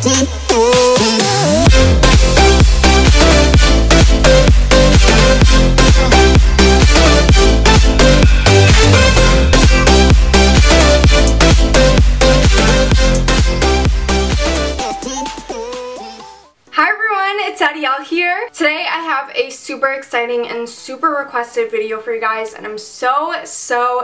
It's Adyel here. Today I have a super exciting and super requested video for you guys, and I'm so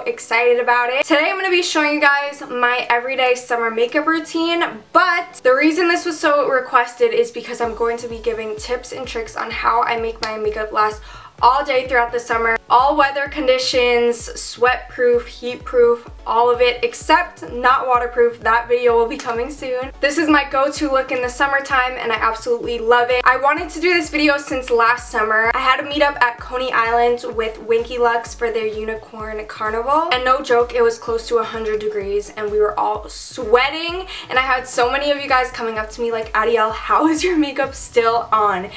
excited about it. Today I'm going to be showing you guys my everyday summer makeup routine, but the reason this was so requested is because I'm going to be giving tips and tricks on how I make my makeup last all day throughout the summer. All weather conditions, sweat proof, heat proof, all of it except not waterproof. That video will be coming soon. This is my go-to look in the summertime and I absolutely love it. I wanted to do this video since last summer. I had a meetup at Coney Island with Winky Lux for their unicorn carnival, and no joke, it was close to 100 degrees and we were all sweating, and I had so many of you guys coming up to me like, Adyel, how is your makeup still on?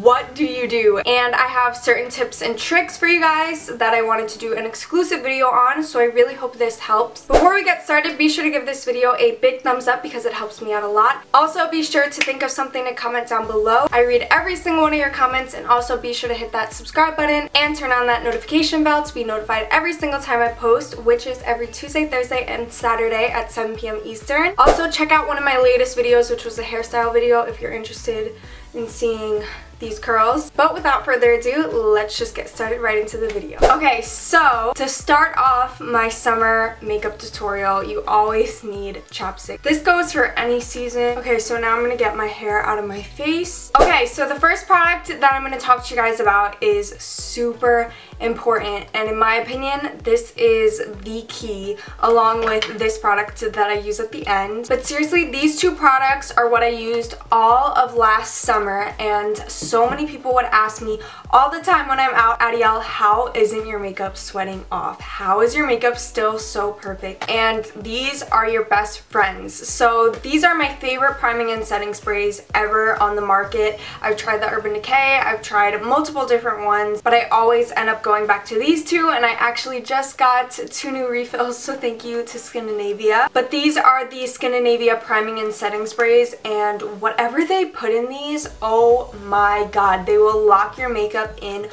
What do you do? And I have certain tips and tricks for you guys that I wanted to do an exclusive video on, so I really hope this helps. Before we get started, be sure to give this video a big thumbs up because it helps me out a lot. Also, be sure to think of something to comment down below. I read every single one of your comments, and also be sure to hit that subscribe button and turn on that notification bell to be notified every single time I post, which is every Tuesday, Thursday, and Saturday at 7 p.m. Eastern. Also, check out one of my latest videos, which was a hairstyle video, if you're interested in seeing these curls. But without further ado, let's just get started right into the video. Okay, so to start off my summer makeup tutorial, you always need chapstick. This goes for any season. Okay, so now I'm gonna get my hair out of my face. Okay, so the first product that I'm gonna talk to you guys about is super important, and in my opinion, this is the key, along with this product that I use at the end. But seriously, these two products are what I used all of last summer, and so many people would ask me all the time when I'm out, Adyel, how isn't your makeup sweating off? How is your makeup still so perfect? And these are your best friends. So these are my favorite priming and setting sprays ever on the market. I've tried the Urban Decay, I've tried multiple different ones, but I always end up going back to these two, and I actually just got 2 new refills, so thank you to Scandinavia. But these are the Scandinavia priming and setting sprays, and whatever they put in these, oh my god, they will lock your makeup in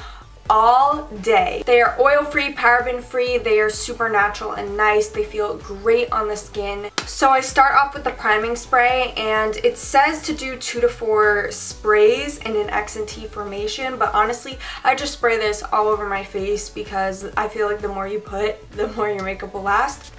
all day. They are oil-free, paraben-free, they are super natural and nice, they feel great on the skin. So I start off with the priming spray, and it says to do 2 to 4 sprays in an X and T formation, but honestly, I just spray this all over my face because I feel like the more you put, the more your makeup will last.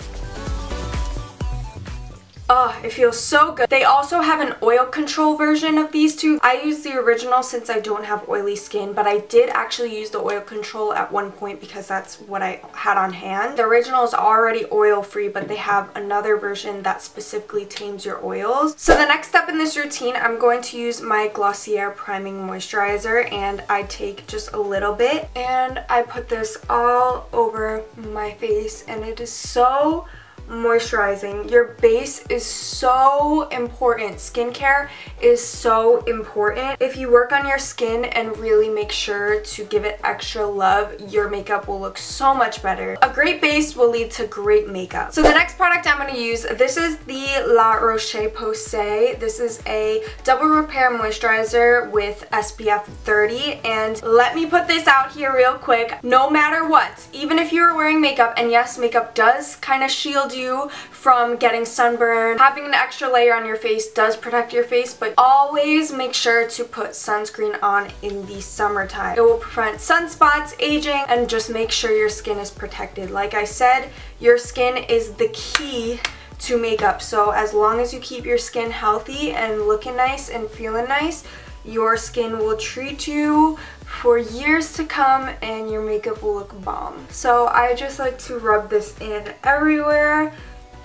Oh, it feels so good. They also have an oil control version of these two. I use the original since I don't have oily skin, but I did actually use the oil control at one point because that's what I had on hand. The original is already oil-free, but they have another version that specifically tames your oils. So the next step in this routine, I'm going to use my Glossier Priming Moisturizer, and I take just a little bit, and I put this all over my face, and it is so moisturizing. Your base is so important. Skincare is so important. If you work on your skin and really make sure to give it extra love, your makeup will look so much better. A great base will lead to great makeup. So the next product I'm going to use, this is the La Roche-Posay. This is a double repair moisturizer with SPF 30, and let me put this out here real quick. No matter what, even if you're wearing makeup, and yes, makeup does kind of shield you from getting sunburn, having an extra layer on your face does protect your face, but always make sure to put sunscreen on in the summertime. It will prevent sunspots, aging, and just make sure your skin is protected. Like I said, your skin is the key to makeup, so as long as you keep your skin healthy and looking nice and feeling nice, your skin will treat you for years to come and your makeup will look bomb. So I just like to rub this in everywhere.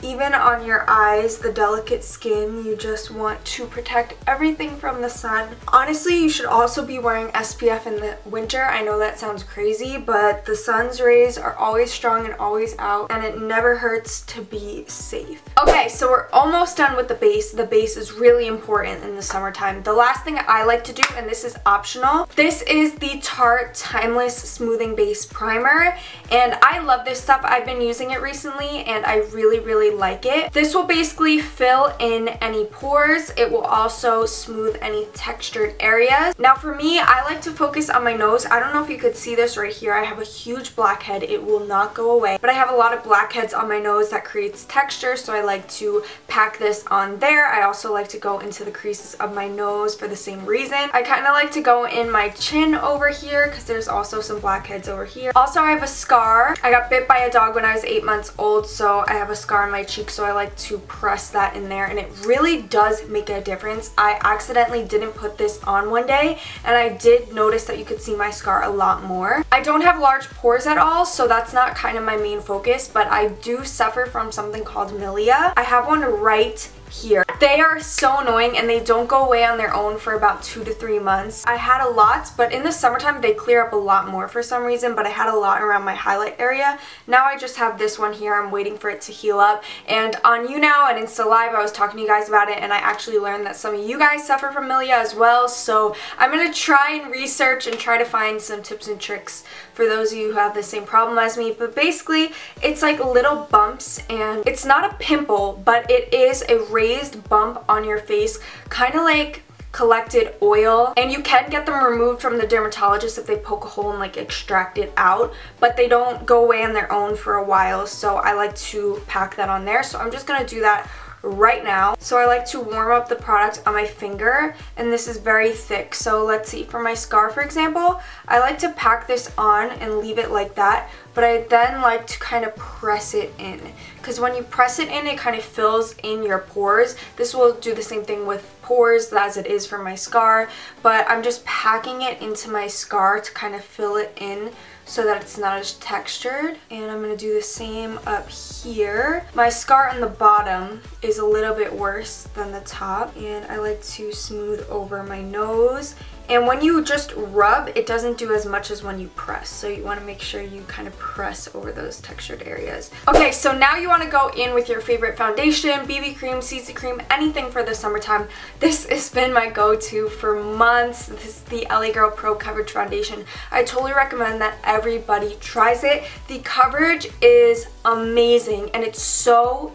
Even on your eyes, the delicate skin, you just want to protect everything from the sun. Honestly, you should also be wearing SPF in the winter. I know that sounds crazy, but the sun's rays are always strong and always out, and it never hurts to be safe. Okay, so we're almost done with the base. The base is really important in the summertime. The last thing I like to do, and this is optional, this is the Tarte Timeless Smoothing Base Primer, and I love this stuff. I've been using it recently, and I really like it. This will basically fill in any pores. It will also smooth any textured areas. Now for me, I like to focus on my nose. I don't know if you could see this right here. I have a huge blackhead. It will not go away, but I have a lot of blackheads on my nose that creates texture, so I like to pack this on there. I also like to go into the creases of my nose for the same reason. I kind of like to go in my chin over here because there's also some blackheads over here. Also, I have a scar. I got bit by a dog when I was 8 months old, so I have a scar on my cheek, so I like to press that in there, and it really does make a difference. I accidentally didn't put this on one day, and I did notice that you could see my scar a lot more. I don't have large pores at all, so that's not kind of my main focus, but I do suffer from something called milia. I have one right here. They are so annoying and they don't go away on their own for about 2 to 3 months. I had a lot, but in the summertime they clear up a lot more for some reason, but I had a lot around my highlight area. Now I just have this one here. I'm waiting for it to heal up. And on YouNow and Insta Live, I was talking to you guys about it, and I actually learned that some of you guys suffer from milia as well. So I'm going to try and research and try to find some tips and tricks for those of you who have the same problem as me. But basically, it's like little bumps, and it's not a pimple, but it is a raised bump on your face, kind of like collected oil, and you can get them removed from the dermatologist if they poke a hole and like extract it out, but they don't go away on their own for a while, so I like to pack that on there. So I'm just gonna do that right now. So I like to warm up the product on my finger, and this is very thick. So let's see, for my scar for example, I like to pack this on and leave it like that, but I then like to kind of press it in, because when you press it in, it kind of fills in your pores. This will do the same thing with pores as it is for my scar, but I'm just packing it into my scar to kind of fill it in so that it's not as textured. And I'm going to do the same up here. My scar on the bottom is a little bit worse than the top, and I like to smooth over my nose. And when you just rub, it doesn't do as much as when you press, so you want to make sure you kind of press over those textured areas. Okay, so now you want to go in with your favorite foundation, BB cream, CC cream, anything for the summertime. This has been my go-to for months. This is the LA Girl Pro Coverage Foundation. I totally recommend that everybody tries it. The coverage is amazing, and it's so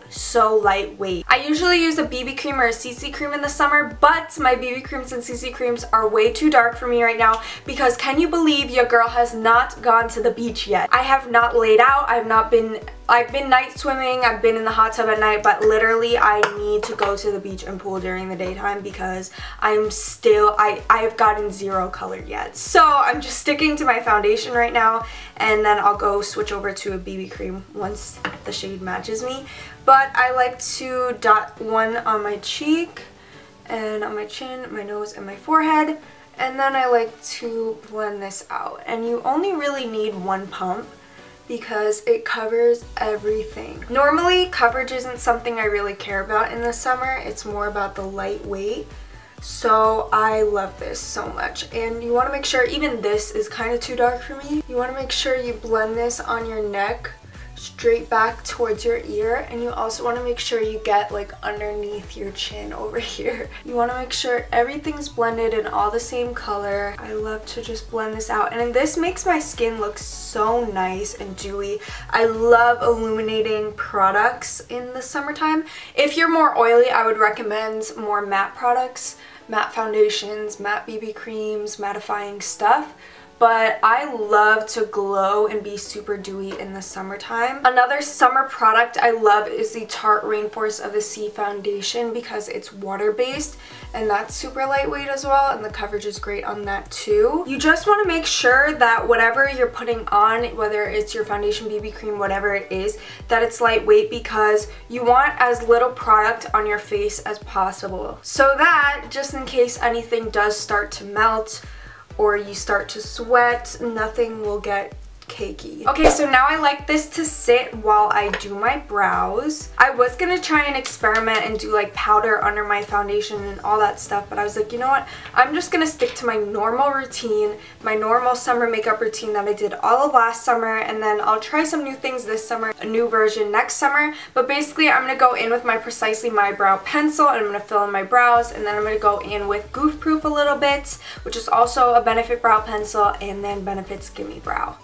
lightweight. I usually use a BB cream or a CC cream in the summer, but my BB creams and CC creams are way too dark for me right now, because can you believe your girl has not gone to the beach yet? I have not laid out. I've been night swimming, I've been in the hot tub at night, but literally I need to go to the beach and pool during the daytime because I have gotten zero color yet. So I'm just sticking to my foundation right now, and then I'll go switch over to a BB cream once the shade matches me. But I like to dot one on my cheek and on my chin, my nose, and my forehead. And then I like to blend this out. And you only really need one pump because it covers everything. Normally, coverage isn't something I really care about in the summer. It's more about the lightweight. So I love this so much. And you want to make sure, even this is kind of too dark for me. You want to make sure you blend this on your neck straight back towards your ear, and you also want to make sure you get like underneath your chin over here. You want to make sure everything's blended in all the same color. I love to just blend this out, and this makes my skin look so nice and dewy. I love illuminating products in the summertime. If you're more oily, I would recommend more matte products, matte foundations, matte BB creams, mattifying stuff. But I love to glow and be super dewy in the summertime. Another summer product I love is the Tarte Rainforest of the Sea foundation, because it's water-based and that's super lightweight as well, and the coverage is great on that too. You just want to make sure that whatever you're putting on, whether it's your foundation, BB cream, whatever it is, that it's lightweight, because you want as little product on your face as possible, so that just in case anything does start to melt or you start to sweat, nothing will get cakey. Okay, so now I like this to sit while I do my brows. I was gonna try and experiment and do like powder under my foundation and all that stuff, but I was like, you know what? I'm just gonna stick to my normal routine, my normal summer makeup routine that I did all of last summer, and then I'll try some new things this summer, a new version next summer. But basically, I'm gonna go in with my Precisely My Brow pencil, and I'm gonna fill in my brows, and then I'm gonna go in with Goof Proof a little bit, which is also a Benefit brow pencil, and then Benefit's Gimme Brow.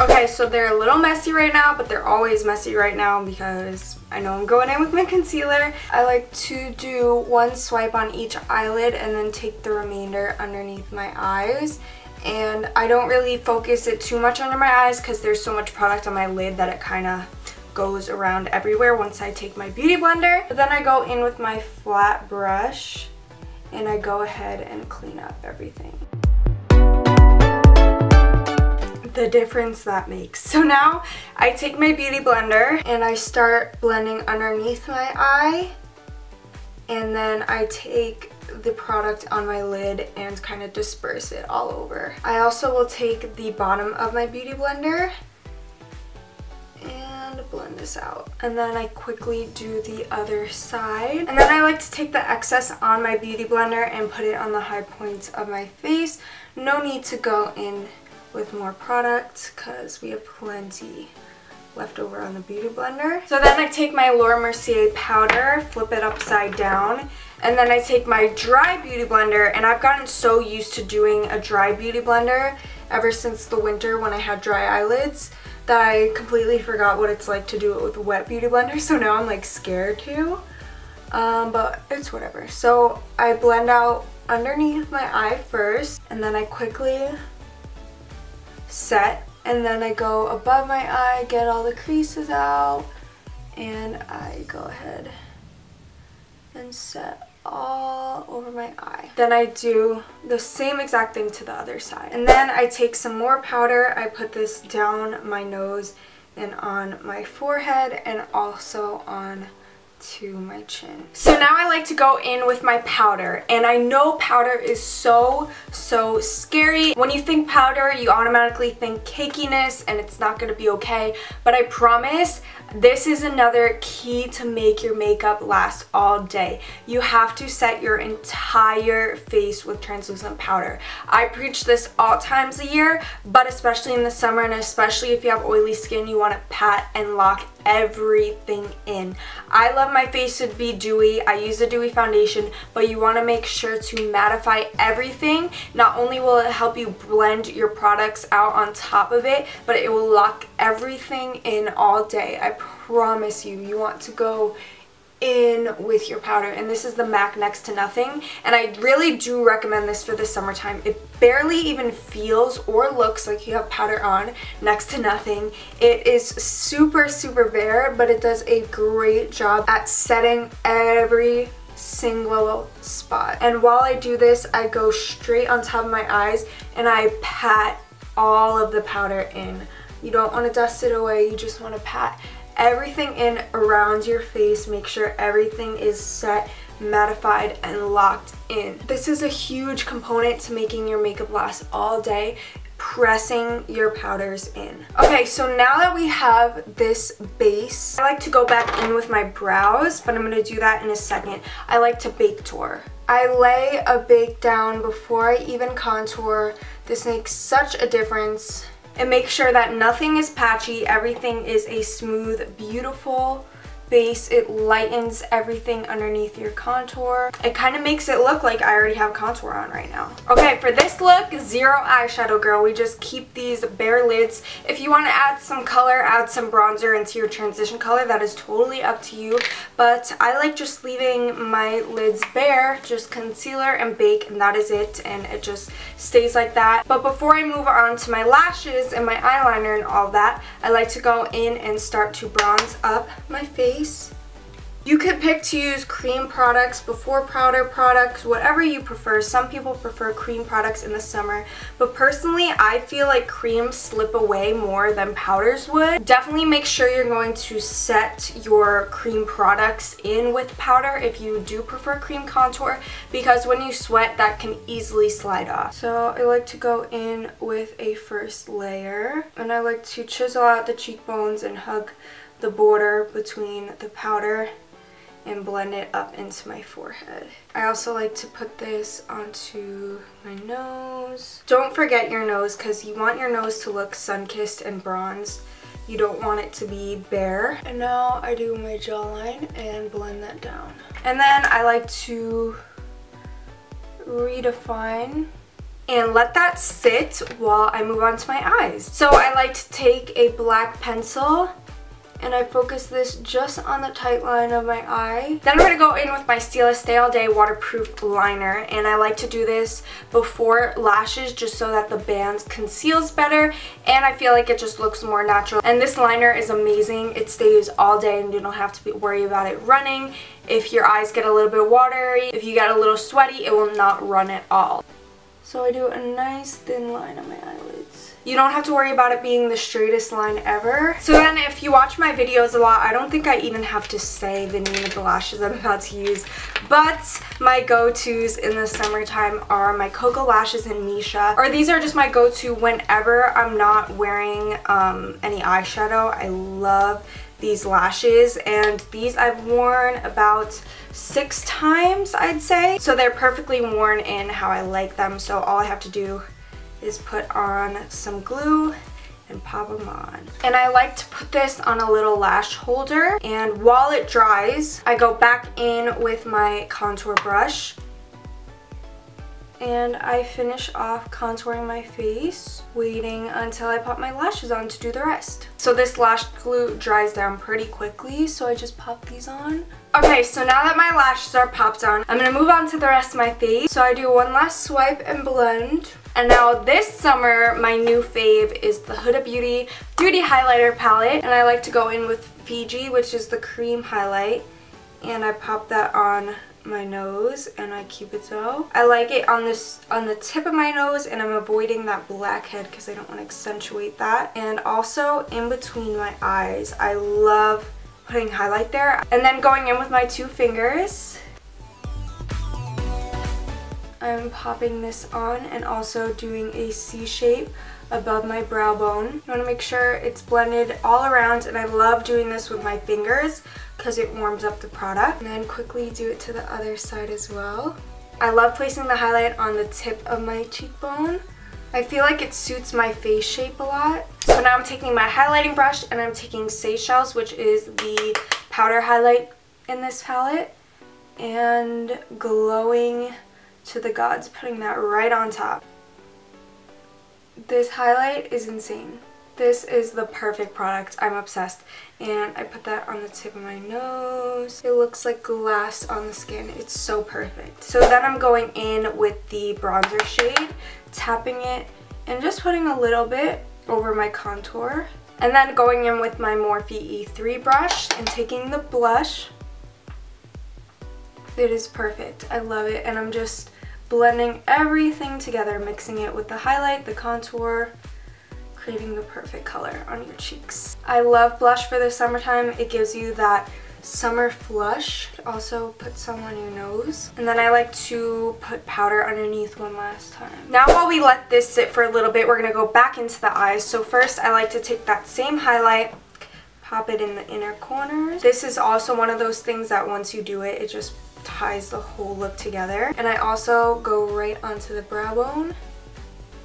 Okay, so they're a little messy right now, but they're always messy right now because I know I'm going in with my concealer. I like to do one swipe on each eyelid and then take the remainder underneath my eyes. And I don't really focus it too much under my eyes because there's so much product on my lid that it kind of goes around everywhere once I take my beauty blender. But then I go in with my flat brush and I go ahead and clean up everything. The difference that makes. So now I take my beauty blender and I start blending underneath my eye, and then I take the product on my lid and kind of disperse it all over. I also will take the bottom of my beauty blender and blend this out, and then I quickly do the other side. And then I like to take the excess on my beauty blender and put it on the high points of my face. No need to go in with more product because we have plenty left over on the beauty blender. So then I take my Laura Mercier powder, flip it upside down, and then I take my dry beauty blender, and I've gotten so used to doing a dry beauty blender ever since the winter when I had dry eyelids that I completely forgot what it's like to do it with a wet beauty blender, so now I'm like scared to, but it's whatever. So I blend out underneath my eye first, and then I quickly set, and then I go above my eye, get all the creases out, and I go ahead and set all over my eye. Then I do the same exact thing to the other side. And then I take some more powder, I put this down my nose and on my forehead and also on to my chin. So now I like to go in with my powder, and I know powder is so scary. When you think powder, you automatically think cakiness and it's not gonna be okay, but I promise this is another key to make your makeup last all day. You have to set your entire face with translucent powder. I preach this all times a year, but especially in the summer, and especially if you have oily skin, you want to pat and lock everything in. I love my face to be dewy. I use a dewy foundation, but you want to make sure to mattify everything. Not only will it help you blend your products out on top of it, but it will lock everything in all day. I promise you, you want to go in with your powder. And this is the MAC Next to Nothing, and I really do recommend this for the summertime. It barely even feels or looks like you have powder on. Next to nothing. It is super bare, but it does a great job at setting every single spot. And while I do this, I go straight on top of my eyes and I pat all of the powder in. You don't want to dust it away, you just want to pat everything in around your face. Make sure everything is set, mattified, and locked in. This is a huge component to making your makeup last all day, pressing your powders in. Okay, so now that we have this base, I like to go back in with my brows, but I'm going to do that in a second. I like to bake tour. I lay a bake down before I even contour. This makes such a difference. And make sure that nothing is patchy, everything is a smooth, beautiful base. It lightens everything underneath your contour. It kind of makes it look like I already have contour on right now. Okay, for this look, zero eyeshadow, girl. We just keep these bare lids. If you want to add some color, add some bronzer into your transition color, that is totally up to you. But I like just leaving my lids bare, just concealer and bake, and that is it, and it just stays like that. But before I move on to my lashes and my eyeliner and all that, I like to go in and start to bronze up my face. You could pick to use cream products, before powder products, whatever you prefer. Some people prefer cream products in the summer, but personally I feel like creams slip away more than powders would. Definitely make sure you're going to set your cream products in with powder if you do prefer cream contour, because when you sweat that can easily slide off. So I like to go in with a first layer, and I like to chisel out the cheekbones and hug the border between the powder and blend it up into my forehead. I also like to put this onto my nose. Don't forget your nose, because you want your nose to look sun-kissed and bronzed. You don't want it to be bare. And now I do my jawline and blend that down. And then I like to redefine and let that sit while I move on to my eyes. So I like to take a black pencil and I focus this just on the tight line of my eye. Then I'm going to go in with my Stila Stay All Day waterproof liner, and I like to do this before lashes just so that the band conceals better and I feel like it just looks more natural. And this liner is amazing. It stays all day and you don't have to worry about it running. If your eyes get a little bit watery, if you get a little sweaty, it will not run at all. So I do a nice thin line on my eyelids. You don't have to worry about it being the straightest line ever. So then if you watch my videos a lot, I don't think I even have to say the name of the lashes I'm about to use. But my go-tos in the summertime are my Cocoa Lashes in Misha. Or these are just my go-to whenever I'm not wearing any eyeshadow. I love these lashes, and these I've worn about 6 times, I'd say. So they're perfectly worn in how I like them. So all I have to do is put on some glue and pop them on. And I like to put this on a little lash holder, and while it dries, I go back in with my contour brush and I finish off contouring my face, waiting until I pop my lashes on to do the rest. So this lash glue dries down pretty quickly, so I just pop these on. Okay, so now that my lashes are popped on, I'm gonna move on to the rest of my face. So I do one last swipe and blend. And now this summer, my new fave is the Huda Beauty Highlighter Palette. And I like to go in with Fiji, which is the cream highlight. And I pop that on my nose and I keep it so. I like it on the tip of my nose, and I'm avoiding that blackhead because I don't want to accentuate that. And also in between my eyes, I love putting highlight there. And then going in with my 2 fingers, I'm popping this on and also doing a C shape above my brow bone. You want to make sure it's blended all around, and I love doing this with my fingers because it warms up the product. And then quickly do it to the other side as well. I love placing the highlight on the tip of my cheekbone. I feel like it suits my face shape a lot. So now I'm taking my highlighting brush and I'm taking Seychelles, which is the powder highlight in this palette, and glowing to the gods, putting that right on top. This highlight is insane. This is the perfect product. I'm obsessed. And I put that on the tip of my nose. It looks like glass on the skin. It's so perfect. So then I'm going in with the bronzer shade, tapping it and just putting a little bit over my contour. And then going in with my Morphe E3 brush and taking the blush. It is perfect. I love it. And I'm just blending everything together, mixing it with the highlight, the contour, creating the perfect color on your cheeks. I love blush for the summertime. It gives you that summer flush. Also put some on your nose. And then I like to put powder underneath one last time. Now while we let this sit for a little bit, we're gonna go back into the eyes. So first I like to take that same highlight, pop it in the inner corners. This is also one of those things that once you do it, it just ties the whole look together. And I also go right onto the brow bone.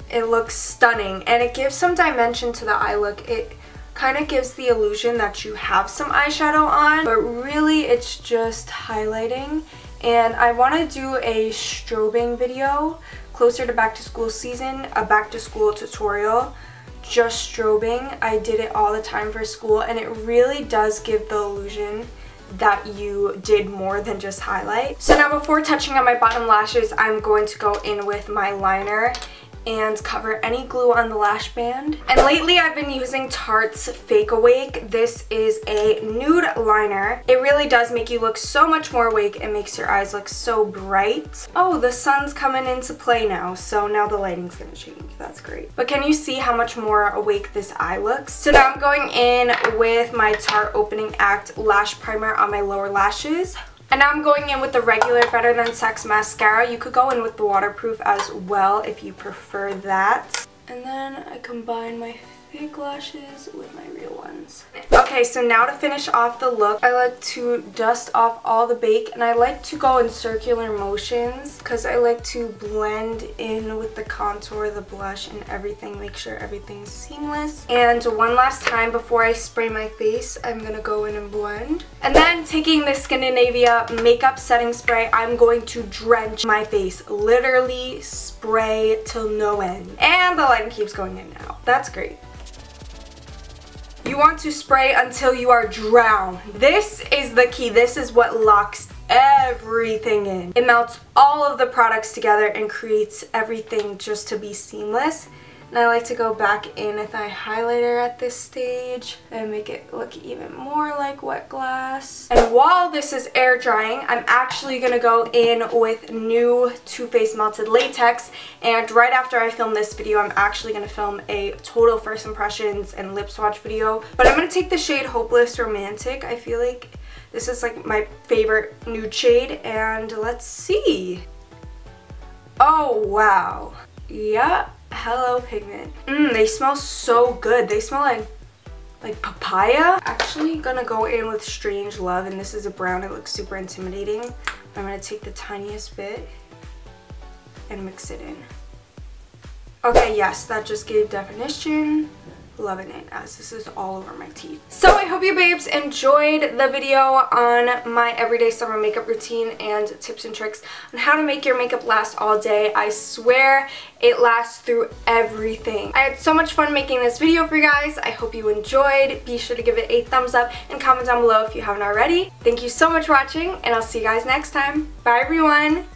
It looks stunning, and it gives some dimension to the eye look. It kind of gives the illusion that you have some eyeshadow on, but really it's just highlighting. And I want to do a strobing video closer to back to school season, a back to school tutorial, just strobing. I did it all the time for school, and it really does give the illusion that you did more than just highlight. So now before touching on my bottom lashes, I'm going to go in with my liner and cover any glue on the lash band. And lately I've been using Tarte's Fake Awake. This is a nude liner. It really does make you look so much more awake and makes your eyes look so bright. Oh, the sun's coming into play now, so now the lighting's gonna change. That's great. But can you see how much more awake this eye looks? So now I'm going in with my Tarte Opening Act Lash Primer on my lower lashes. And now I'm going in with the regular Better Than Sex mascara. You could go in with the waterproof as well if you prefer that. And then I combine my fake lashes with my real ones. Okay, so now to finish off the look, I like to dust off all the bake, and I like to go in circular motions because I like to blend in with the contour, the blush, and everything, make sure everything's seamless. And one last time before I spray my face, I'm gonna go in and blend. And then taking the Scandinavia makeup setting spray, I'm going to drench my face, literally spray till no end. And the lighting keeps going in and out. That's great. You want to spray until you are drowned. This is the key. This is what locks everything in. It melts all of the products together and creates everything just to be seamless. And I like to go back in with my highlighter at this stage and make it look even more like wet glass. And while this is air drying, I'm actually going to go in with new Too Faced Melted Latex. And right after I film this video, I'm actually going to film a total first impressions and lip swatch video. But I'm going to take the shade Hopeless Romantic. I feel like this is like my favorite nude shade. And let's see. Oh, wow. Yeah. Hello Pigment. They smell so good. They smell like papaya. Actually gonna go in with Strange Love, and this is a brown. It looks super intimidating. I'm gonna take the tiniest bit and mix it in. Okay, yes, that just gave definition. Loving it, as this is all over my teeth. So I hope you babes enjoyed the video on my everyday summer makeup routine and tips and tricks on how to make your makeup last all day. I swear it lasts through everything. I had so much fun making this video for you guys. I hope you enjoyed. Be sure to give it a thumbs up and comment down below if you haven't already. Thank you so much for watching, and I'll see you guys next time. Bye everyone!